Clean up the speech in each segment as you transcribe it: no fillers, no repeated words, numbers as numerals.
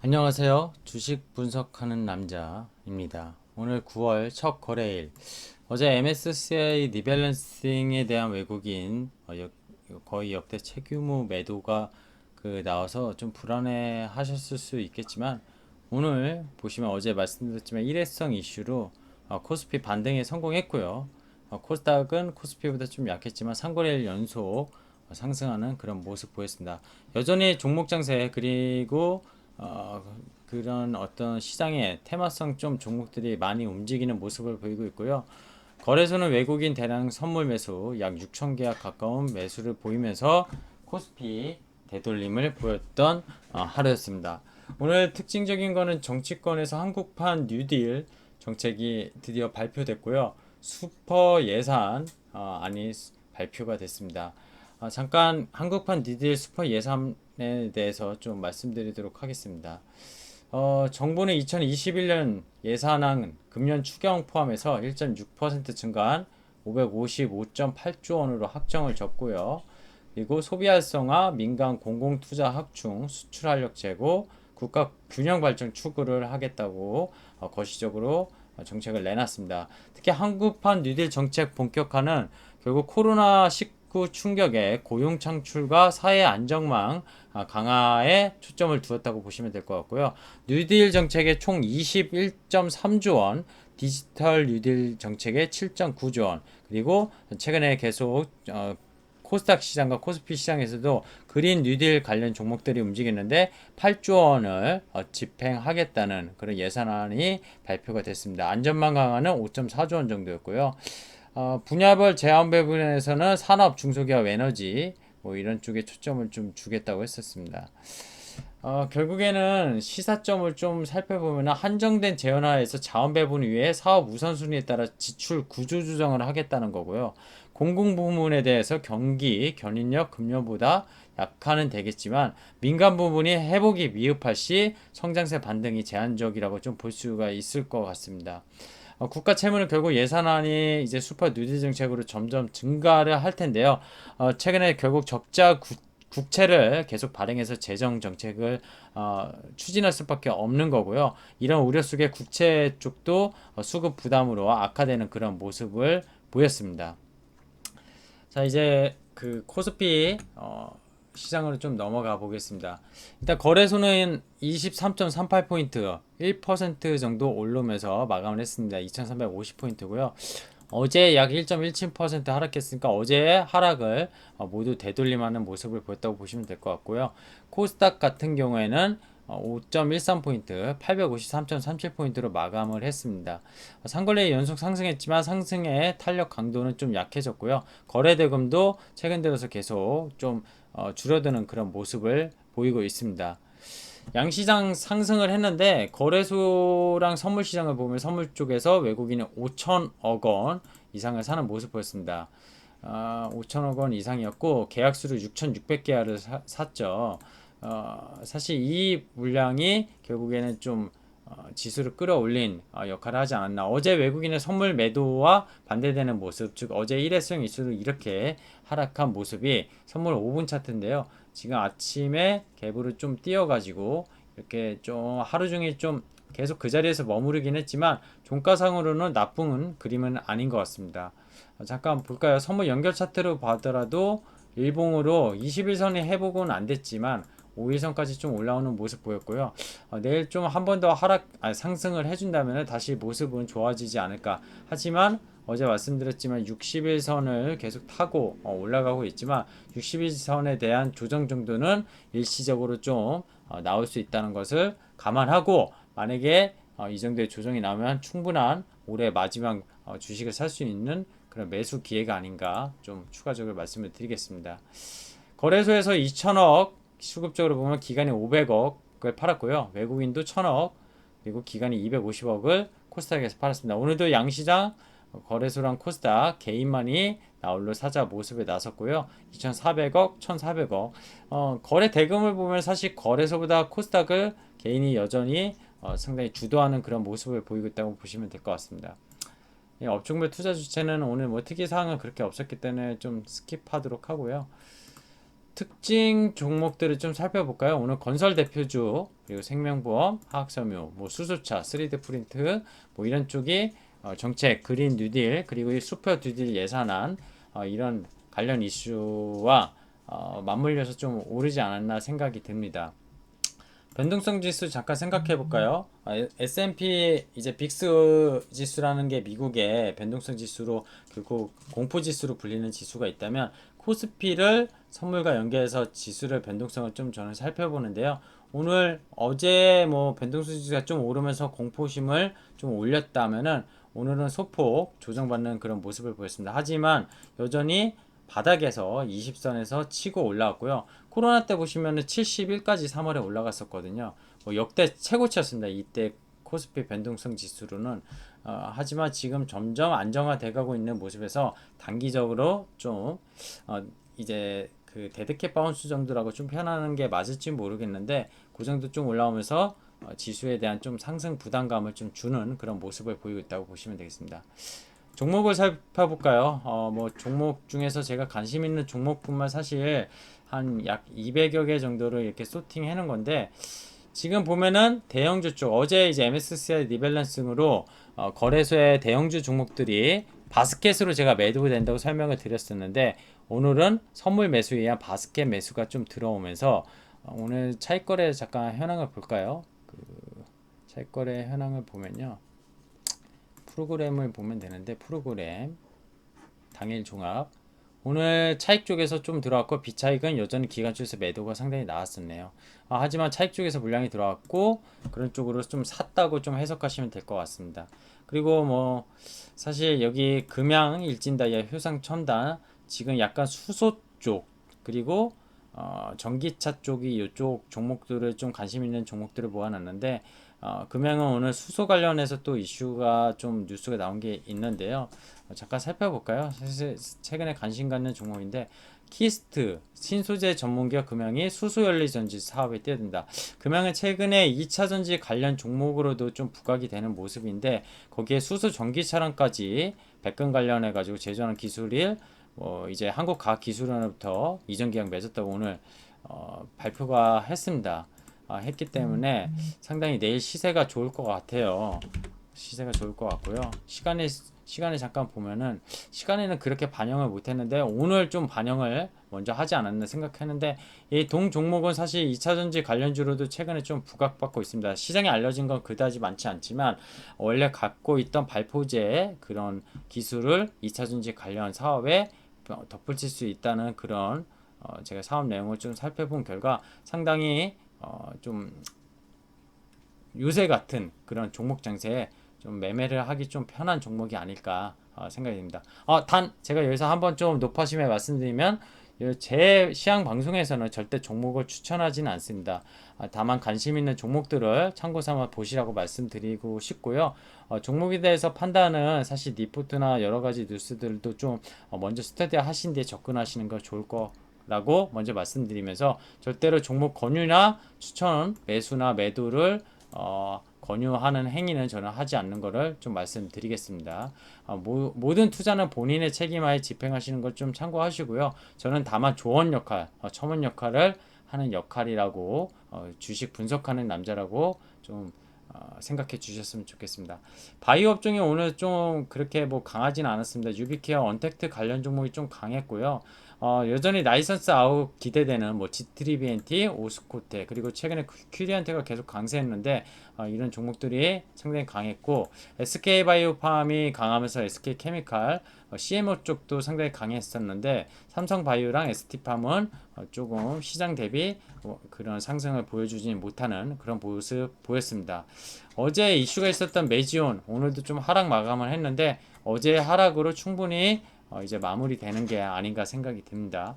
안녕하세요. 주식 분석하는 남자입니다. 오늘 9월 첫 거래일. 어제 MSCI 리밸런싱에 대한 외국인 거의 역대 최규모 매도가 나와서 좀 불안해 하셨을 수 있겠지만, 오늘 보시면 어제 말씀드렸지만 일회성 이슈로 코스피 반등에 성공했고요. 코스닥은 코스피보다 좀 약했지만 3거래일 연속 상승하는 그런 모습 보였습니다. 여전히 종목 장세 그리고 어, 그런 어떤 시장의 테마성 좀 종목들이 많이 움직이는 모습을 보이고 있고요. 거래소는 외국인 대량 선물 매수 약 6천 계약 가까운 매수를 보이면서 코스피 되돌림을 보였던 하루였습니다. 오늘 특징적인 거는 정치권에서 한국판 뉴딜 정책이 드디어 발표됐고요. 슈퍼 예산 안이 발표가 됐습니다. 잠깐 한국판 뉴딜 슈퍼 예산에 대해서 좀 말씀드리도록 하겠습니다. 정부는 2021년 예산안 금년 추경 포함해서 1.6% 증가한 555.8조 원으로 확정을 졌고요. 그리고 소비 활성화, 민간 공공 투자 확충, 수출 활력 제고, 국가 균형 발전 추구를 하겠다고 거시적으로 정책을 내놨습니다. 특히 한국판 뉴딜 정책 본격화는 결국 코로나19 충격에 고용 창출과 사회 안정망 강화에 초점을 두었다고 보시면 될 것 같고요. 뉴딜 정책의 총 21.3조 원, 디지털 뉴딜 정책의 7.9조 원, 그리고 최근에 계속 코스닥 시장과 코스피 시장에서도 그린 뉴딜 관련 종목들이 움직였는데 8조 원을 집행하겠다는 그런 예산안이 발표가 됐습니다. 안전망 강화는 5.4조 원 정도였고요. 분야별 제한 배분에서는 산업, 중소기업, 에너지 뭐 이런 쪽에 초점을 좀 주겠다고 했었습니다. 결국에는 시사점을 좀 살펴보면 한정된 재원화에서 자원 배분 위에 사업 우선순위에 따라 지출 구조 조정을 하겠다는 거고요. 공공 부문에 대해서 경기, 견인력, 금년보다 약화는 되겠지만 민간 부분이 회복이 미흡할 시 성장세 반등이 제한적이라고 좀 볼 수가 있을 것 같습니다. 국가 채무는 결국 예산안이 이제 슈퍼 뉴딜 정책으로 점점 증가를 할 텐데요. 최근에 결국 적자 국채를 계속 발행해서 재정 정책을 추진할 수밖에 없는 거고요. 이런 우려 속에 국채 쪽도 수급 부담으로 악화되는 그런 모습을 보였습니다. 자, 이제 코스피 시장으로 좀 넘어가 보겠습니다. 일단 거래소는 23.38포인트, 1% 정도 오르면서 마감을 했습니다. 2350포인트고요. 어제 약 1.17% 하락했으니까 어제의 하락을 모두 되돌림하는 모습을 보였다고 보시면 될 것 같고요. 코스닥 같은 경우에는 5.13포인트, 853.37포인트로 마감을 했습니다. 상거래 연속 상승했지만 상승의 탄력 강도는 좀 약해졌고요. 거래 대금도 최근 들어서 계속 좀 줄어드는 그런 모습을 보이고 있습니다. 양시장 상승을 했는데 거래소랑 선물 시장을 보면 선물 쪽에서 외국인은 5천억 원 이상을 사는 모습 보였습니다. 5천억 원 이상이었고 계약수를 6,600개를 샀죠. 사실 이 물량이 결국에는 좀 지수를 끌어올린 역할을 하지 않았나. 어제 외국인의 선물 매도와 반대되는 모습, 즉 어제 일회성 이슈로 이렇게 하락한 모습이 선물 5분 차트인데요. 지금 아침에 갭으로 좀 띄어가지고 이렇게 좀 하루 종일 좀 계속 그 자리에서 머무르긴 했지만 종가상으로는 나쁜 그림은 아닌 것 같습니다. 잠깐 볼까요? 선물 연결 차트로 봐더라도 일봉으로 21선이 회복은 안 됐지만 5일선까지 좀 올라오는 모습 보였고요. 내일 좀 한 번 더 상승을 해준다면 다시 모습은 좋아지지 않을까. 하지만 어제 말씀드렸지만 60일선을 계속 타고 올라가고 있지만 60일선에 대한 조정 정도는 일시적으로 좀 나올 수 있다는 것을 감안하고 만약에 이 정도의 조정이 나오면 충분한 올해 마지막 주식을 살 수 있는 그런 매수 기회가 아닌가 좀 추가적으로 말씀을 드리겠습니다. 거래소에서 2천억 수급적으로 보면 기관이 500억을 팔았고요. 외국인도 1000억 그리고 기관이 250억을 코스닥에서 팔았습니다. 오늘도 양시장 거래소랑 코스닥 개인만이 나홀로 사자 모습에 나섰고요. 2,400억, 1,400억. 거래 대금을 보면 사실 거래소보다 코스닥을 개인이 여전히 상당히 주도하는 그런 모습을 보이고 있다고 보시면 될 것 같습니다. 업종별 투자 주체는 오늘 뭐 특이 사항은 그렇게 없었기 때문에 좀 스킵하도록 하고요. 특징 종목들을 좀 살펴볼까요? 오늘 건설 대표주, 그리고 생명보험, 화학섬유, 뭐 수소차, 3D 프린트, 뭐 이런 쪽이 정책, 그린 뉴딜, 그리고 이 슈퍼 뉴딜 예산안 이런 관련 이슈와 맞물려서 좀 오르지 않았나 생각이 듭니다. 변동성 지수 잠깐 생각해 볼까요? S&P 이제 빅스 지수라는 게 미국의 변동성 지수로 그리고 공포 지수로 불리는 지수가 있다면 코스피를 선물과 연계해서 지수를 변동성을 좀 저는 살펴보는데요. 오늘 어제 뭐 변동성 지수가 좀 오르면서 공포심을 좀 올렸다면은 오늘은 소폭 조정받는 그런 모습을 보였습니다. 하지만 여전히 바닥에서 20선에서 치고 올라왔고요. 코로나 때 보시면은 71까지 3월에 올라갔었거든요. 뭐 역대 최고치였습니다. 이때 코스피 변동성 지수로는 하지만 지금 점점 안정화돼 가고 있는 모습에서 단기적으로 좀 이제 그 데드캣 바운스 정도라고 좀 표현하는 게 맞을지 모르겠는데 그 정도 좀 올라오면서 지수에 대한 좀 상승 부담감을 좀 주는 그런 모습을 보이고 있다고 보시면 되겠습니다. 종목을 살펴볼까요? 뭐 종목 중에서 제가 관심 있는 종목뿐만 사실 한 약 200여 개 정도를 이렇게 소팅해 놓은 건데 지금 보면은 대형주 쪽 어제 이제 MSCI 리밸런싱으로 거래소의 대형주 종목들이 바스켓으로 제가 매도가 된다고 설명을 드렸었는데 오늘은 선물 매수에 의한 바스켓 매수가 좀 들어오면서 오늘 차익거래 잠깐 현황을 볼까요? 그 차익거래 현황을 보면요. 프로그램을 보면 되는데 프로그램 당일 종합 오늘 차익 쪽에서 좀 들어왔고 비차익은 여전히 기관주에서 매도가 상당히 나왔었네요. 하지만 차익 쪽에서 물량이 들어왔고 그런 쪽으로 좀 샀다고 좀 해석하시면 될 것 같습니다. 그리고 뭐 사실 여기 금양, 일진다이아, 효상, 첨단 지금 약간 수소 쪽 그리고 전기차 쪽이 이쪽 종목들을 좀 관심 있는 종목들을 모아놨는데 금양은 오늘 수소 관련해서 또 이슈가 좀 뉴스가 나온 게 있는데요. 잠깐 살펴볼까요? 사실 최근에 관심 갖는 종목인데 키스트 신소재 전문기업 금양이 수소연료 전지 사업에 뛰어든다. 금양은 최근에 2차 전지 관련 종목으로도 좀 부각이 되는 모습인데 거기에 수소 전기 차량까지 백근 관련해 가지고 제조하는 기술이 이제 한국과학기술원으로부터 이전 계약 맺었다고 오늘 발표가 했습니다. 했기 때문에 상당히 내일 시세가 좋을 것 같아요. 시세가 좋을 것 같고요. 시간에 잠깐 보면은 시간에는 그렇게 반영을 못했는데 오늘 좀 반영을 먼저 하지 않았나 생각했는데 이 동 종목은 사실 2차전지 관련주로도 최근에 좀 부각받고 있습니다. 시장에 알려진 건 그다지 많지 않지만 원래 갖고 있던 발포제의 그런 기술을 2차전지 관련 사업에 덧붙일 수 있다는 그런 제가 사업 내용을 좀 살펴본 결과 상당히 좀 요새 같은 그런 종목 장세에 좀 매매를 하기 좀 편한 종목이 아닐까 생각이 듭니다. 단 제가 여기서 한번 좀 높아심에 말씀드리면 제 시향 방송에서는 절대 종목을 추천하지는 않습니다. 다만 관심 있는 종목들을 참고 삼아 보시라고 말씀드리고 싶고요. 종목에 대해서 판단은 사실 리포트나 여러 가지 뉴스들도 좀 먼저 스터디 하신 뒤에 접근하시는 거 좋을 거라고 먼저 말씀드리면서 절대로 종목 권유나 추천, 매수나 매도를 권유하는 행위는 저는 하지 않는 것을 좀 말씀드리겠습니다. 모든 투자는 본인의 책임하에 집행하시는 것 좀 참고하시고요. 저는 다만 조언 역할, 첨언 역할을 하는 역할이라고 주식 분석하는 남자라고 좀 생각해 주셨으면 좋겠습니다. 바이오 업종이 오늘 좀 그렇게 뭐 강하진 않았습니다. 유비케어, 언택트 관련 종목이 좀 강했고요. 여전히 라이선스 아웃 기대되는 뭐 G3BNT, 오스코테 그리고 최근에 큐리안테가 계속 강세했는데 이런 종목들이 상당히 강했고 SK바이오팜이 강하면서 SK케미칼, CMO 쪽도 상당히 강했었는데 삼성바이오랑 ST팜은 조금 시장 대비 그런 상승을 보여주지 못하는 그런 모습 보였습니다. 어제 이슈가 있었던 메지온 오늘도 좀 하락 마감을 했는데 어제 하락으로 충분히 이제 마무리되는 게 아닌가 생각이 듭니다.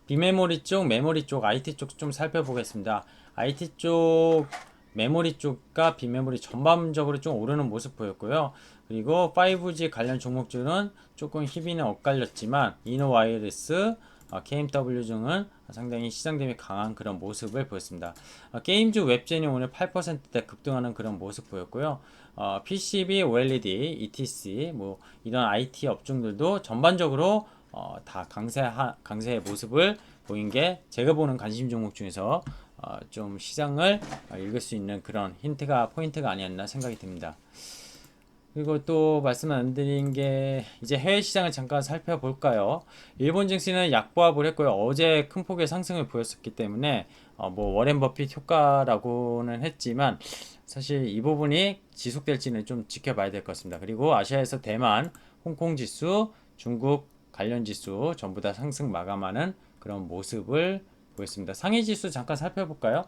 비메모리 쪽, 메모리 쪽, IT 쪽 좀 살펴보겠습니다. IT 쪽, 메모리 쪽과 비메모리 전반적으로 좀 오르는 모습 보였고요. 그리고 5G 관련 종목들은 조금 희비는 엇갈렸지만 이노와이어리스, KMW 등은 상당히 시장 대비 강한 그런 모습을 보였습니다. 게임주 웹젠이 오늘 8%대 급등하는 그런 모습 보였고요. PCB, OLED, ETC 뭐 이런 IT 업종들도 전반적으로 다 강세의 모습을 보인 게 제가 보는 관심 종목 중에서 좀 시장을 읽을 수 있는 그런 포인트가 아니었나 생각이 듭니다. 그리고 또 말씀 안 드린 게 이제 해외 시장을 잠깐 살펴볼까요? 일본 증시는 약보합을 했고요. 어제 큰 폭의 상승을 보였었기 때문에 뭐 워렌 버핏 효과라고는 했지만 사실 이 부분이 지속될지는 좀 지켜봐야 될 것 같습니다. 그리고 아시아에서 대만, 홍콩 지수, 중국 관련 지수 전부 다 상승 마감하는 그런 모습을 보였습니다. 상위 지수 잠깐 살펴볼까요?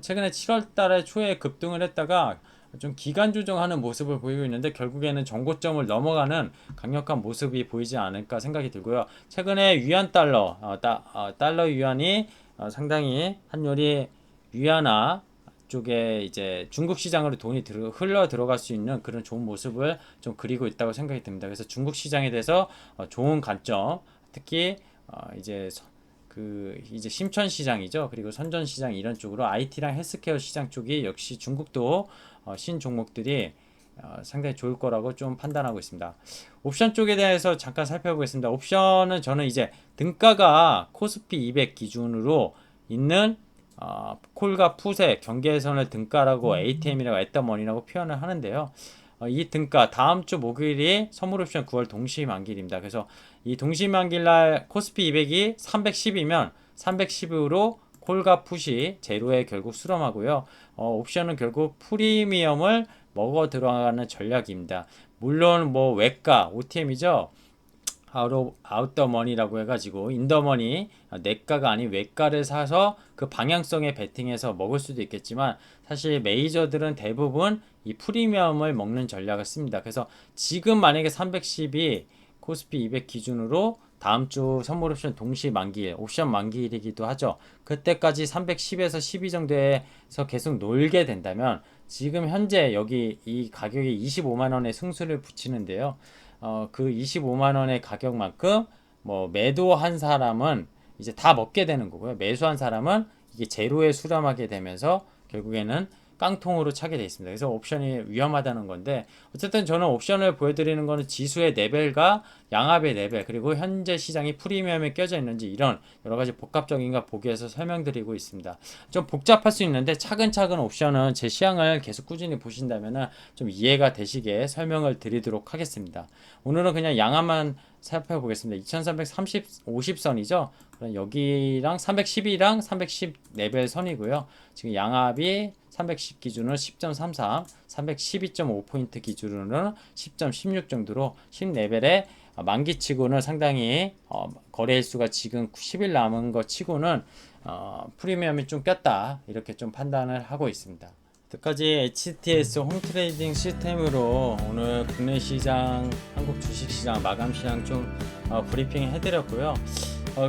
최근에 7월 달에 초에 급등을 했다가 좀 기간 조정하는 모습을 보이고 있는데 결국에는 정고점을 넘어가는 강력한 모습이 보이지 않을까 생각이 들고요. 최근에 위안 달러, 달러 위안이 상당히 환율이 위안화 쪽에 이제 중국 시장으로 돈이 흘러 들어갈 수 있는 그런 좋은 모습을 좀 그리고 있다고 생각이 듭니다. 그래서 중국 시장에 대해서 좋은 관점, 특히 이제 심천 시장이죠. 그리고 선전 시장 이런 쪽으로 IT랑 헬스케어 시장 쪽이 역시 중국도 신 종목들이 상당히 좋을 거라고 좀 판단하고 있습니다. 옵션 쪽에 대해서 잠깐 살펴보겠습니다. 옵션은 저는 이제 등가가 코스피 200 기준으로 있는 콜과 풋의 경계선을 등가라고 ATM이라고 애더머니라고 표현을 하는데요. 이 등가 다음 주 목요일이 선물 옵션 9월 동시 만기일입니다. 그래서 이 동시 만기일날 코스피 200이 310이면 310으로 콜과 풋이 제로에 결국 수렴하고요. 옵션은 결국 프리미엄을 먹어 들어가는 전략입니다. 물론 뭐 외가 OTM이죠. 아웃더머니라고 해가지고 인더머니 내가가 아닌 외가를 사서 그 방향성에 베팅해서 먹을 수도 있겠지만 사실 메이저들은 대부분 이 프리미엄을 먹는 전략을 씁니다. 그래서 지금 만약에 310이 코스피 200 기준으로 다음 주 선물 옵션 동시 만기일, 옵션 만기일이기도 하죠. 그때까지 310에서 12 정도에서 계속 놀게 된다면 지금 현재 여기 이 가격이 25만 원의 승수를 붙이는데요. 그 25만 원의 가격만큼 뭐 매도한 사람은 이제 다 먹게 되는 거고요. 매수한 사람은 이게 제로에 수렴하게 되면서 결국에는 깡통으로 차게 돼 있습니다. 그래서 옵션이 위험하다는 건데 어쨌든 저는 옵션을 보여드리는 거는 지수의 레벨과 양압의 레벨 그리고 현재 시장이 프리미엄에 껴져 있는지 이런 여러 가지 복합적인 거 보기 위해서 설명드리고 있습니다. 좀 복잡할 수 있는데 차근차근 옵션은 제 시향을 계속 꾸준히 보신다면 좀 이해가 되시게 설명을 드리도록 하겠습니다. 오늘은 그냥 양압만 살펴보겠습니다. 2350선이죠. 여기랑 312랑 310 레벨 선이고요. 지금 양압이 310 기준으로 10.33, 312.5포인트 기준으로는 10.16 정도로 10레벨의 만기치고는 상당히 거래일수가 지금 10일 남은 것 치고는 프리미엄이 좀 꼈다 이렇게 좀 판단을 하고 있습니다. 여기까지 HTS 홈트레이딩 시스템으로 오늘 국내 시장, 한국 주식시장 마감 시장 좀 브리핑 해드렸고요.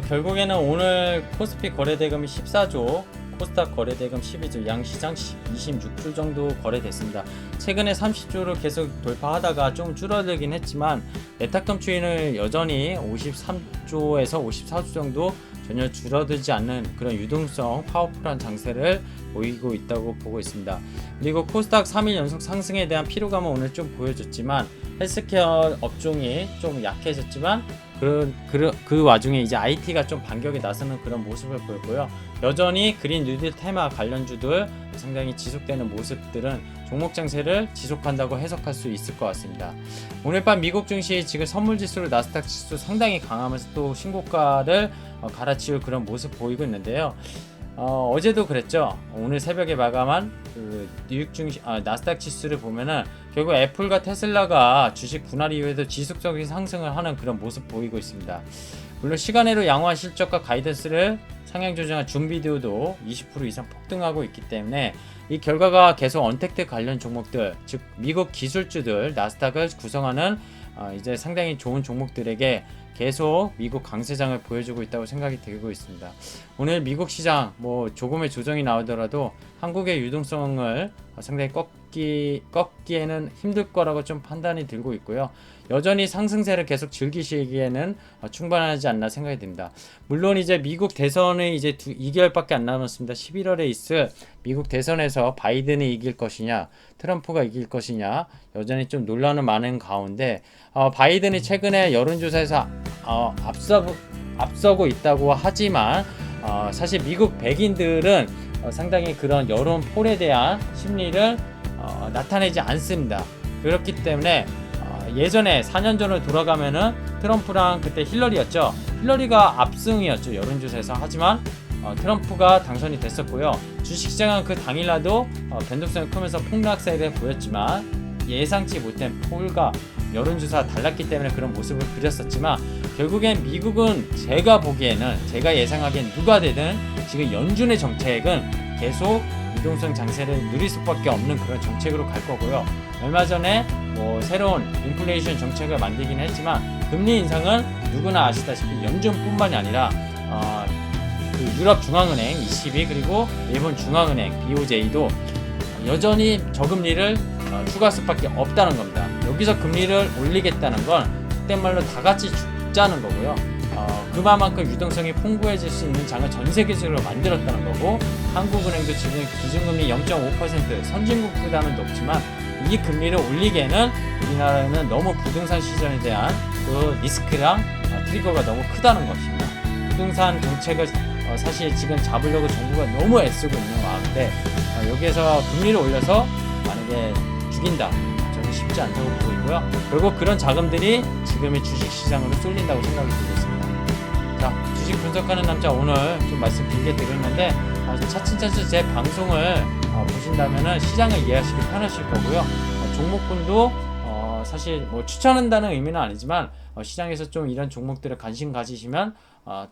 결국에는 오늘 코스피 거래대금이 14조, 코스닥 거래대금 12조, 양시장 26조 정도 거래됐습니다. 최근에 30조를 계속 돌파하다가 좀 줄어들긴 했지만 메타컴 추이는 여전히 53조에서 54조 정도 전혀 줄어들지 않는 그런 유동성 파워풀한 장세를 보이고 있다고 보고 있습니다. 그리고 코스닥 3일 연속 상승에 대한 피로감은 오늘 좀 보여줬지만 헬스케어 업종이 좀 약해졌지만 그 와중에 이제 IT가 좀 반격에 나서는 그런 모습을 보였고요. 여전히 그린 뉴딜 테마 관련주들 상당히 지속되는 모습들은 종목 장세를 지속한다고 해석할 수 있을 것 같습니다. 오늘 밤 미국 증시 지금 선물지수로 나스닥 지수 상당히 강하면서 또 신고가를 갈아치울 그런 모습 보이고 있는데요. 어제도 그랬죠. 오늘 새벽에 마감한 그 뉴욕 증시 나스닥 지수를 보면은 결국 애플과 테슬라가 주식 분할 이후에도 지속적인 상승을 하는 그런 모습 보이고 있습니다. 물론 시간외로 양호한 실적과 가이던스를 상향 조정한 줌 비디오도 20% 이상 폭등하고 있기 때문에 이 결과가 계속 언택트 관련 종목들, 즉 미국 기술주들 나스닥을 구성하는 이제 상당히 좋은 종목들에게 계속 미국 강세장을 보여주고 있다고 생각이 되고 있습니다. 오늘 미국 시장 뭐 조금의 조정이 나오더라도 한국의 유동성을 상당히 꺾기에는 힘들 거라고 좀 판단이 들고 있고요. 여전히 상승세를 계속 즐기시기에는 충분하지 않나 생각이 듭니다. 물론 이제 미국 대선이 이제 2개월밖에 안 남았습니다. 11월에 있을 미국 대선에서 바이든이 이길 것이냐, 트럼프가 이길 것이냐 여전히 좀 논란은 많은 가운데 바이든이 최근에 여론조사에서 앞서고 있다고 하지만 사실 미국 백인들은 상당히 그런 여론 폴에 대한 심리를 나타내지 않습니다. 그렇기 때문에 예전에 4년 전으로 돌아가면은 트럼프랑 그때 힐러리였죠. 힐러리가 압승이었죠, 여론조사에서. 하지만 트럼프가 당선이 됐었고요. 주식시장은 그 당일날도 변동성이 크면서 폭락세를 보였지만 예상치 못한 폴과 여론조사가 달랐기 때문에 그런 모습을 그렸었지만 결국엔 미국은 제가 보기에는, 제가 예상하기엔 누가 되든 지금 연준의 정책은 계속 유동성 장세를 누릴 수밖에 없는 그런 정책으로 갈 거고요. 얼마 전에 새로운 인플레이션 정책을 만들긴 했지만 금리 인상은 누구나 아시다시피 연준뿐만이 아니라 그 유럽 중앙은행 ECB 그리고 일본 중앙은행 BOJ도 여전히 저금리를 추구할 수밖에 없다는 겁니다. 여기서 금리를 올리겠다는 건 그땐 말로 다 같이 죽자는 거고요. 그만큼 유동성이 풍부해질 수 있는 장을 전 세계적으로 만들었다는 거고, 한국은행도 지금 기준금리 0.5% 선진국보다는 높지만 이 금리를 올리기에는 우리나라는 너무 부동산 시장에 대한 그 리스크랑 트리거가 너무 크다는 것입니다. 부동산 정책을 사실 지금 잡으려고 정부가 너무 애쓰고 있는 와인데 여기에서 금리를 올려서 만약에 죽인다, 저는 쉽지 않다고 보이고요. 결국 그런 자금들이 지금의 주식시장으로 쏠린다고 생각이 들고 있습니다. 자, 주식 분석하는 남자 오늘 좀 말씀 길게 드렸는데 차츰차츰 제 방송을 보신다면 시장을 이해하시기 편하실 거고요. 종목군도 사실 추천한다는 의미는 아니지만 시장에서 좀 이런 종목들을 관심 가지시면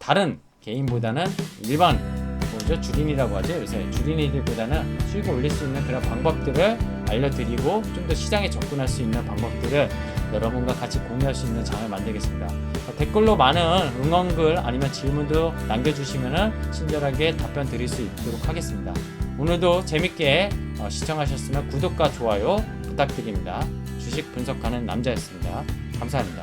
다른 개인보다는 일반 주린이라고 하죠. 요새 주린이들보다는 수익을 올릴 수 있는 그런 방법들을 알려드리고 좀 더 시장에 접근할 수 있는 방법들을 여러분과 같이 공유할 수 있는 장을 만들겠습니다. 댓글로 많은 응원글 아니면 질문도 남겨주시면 친절하게 답변 드릴 수 있도록 하겠습니다. 오늘도 재밌게 시청하셨으면 구독과 좋아요 부탁드립니다. 주식 분석하는 남자였습니다. 감사합니다.